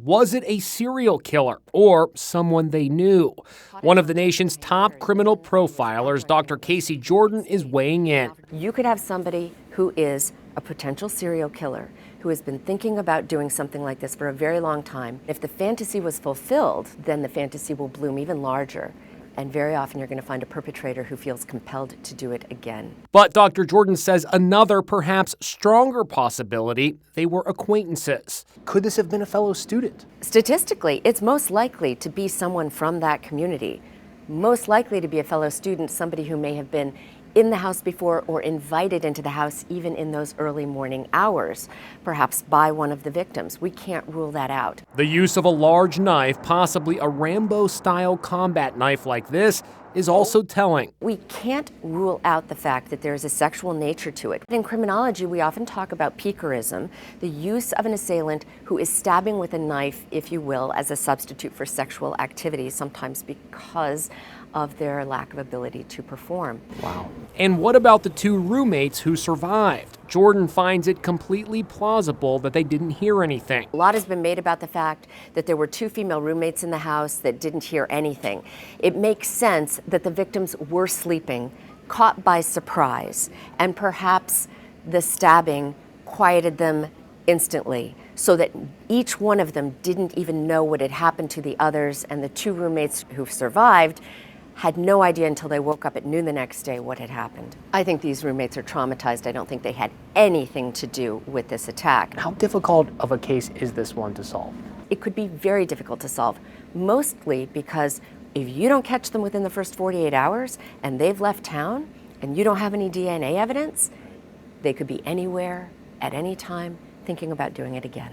Was it a serial killer or someone they knew? One of the nation's top criminal profilers, Dr. Casey Jordan, is weighing in. You could have somebody who is a potential serial killer who has been thinking about doing something like this for a very long time. If the fantasy was fulfilled, then the fantasy will bloom even larger. And very often you're going to find a perpetrator who feels compelled to do it again. But Dr. Jordan says another, perhaps stronger possibility, they were acquaintances. Could this have been a fellow student? Statistically, it's most likely to be someone from that community. Most likely to be a fellow student, somebody who may have been in the house before or invited into the house even in those early morning hours, perhaps by one of the victims. We can't rule that out. The use of a large knife, possibly a Rambo-style combat knife like this, is also telling. We can't rule out the fact that there's a sexual nature to it. In criminology, we often talk about piquerism, the use of an assailant who is stabbing with a knife, if you will, as a substitute for sexual activity, sometimes because of their lack of ability to perform. Wow. And what about the two roommates who survived? Jordan finds it completely plausible that they didn't hear anything. A lot has been made about the fact that there were two female roommates in the house that didn't hear anything. It makes sense that the victims were sleeping, caught by surprise, and perhaps the stabbing quieted them instantly, so that each one of them didn't even know what had happened to the others, and the two roommates who survived had no idea until they woke up at noon the next day what had happened. I think these roommates are traumatized. I don't think they had anything to do with this attack. How difficult of a case is this one to solve? It could be very difficult to solve, mostly because if you don't catch them within the first 48 hours and they've left town and you don't have any DNA evidence, they could be anywhere at any time thinking about doing it again.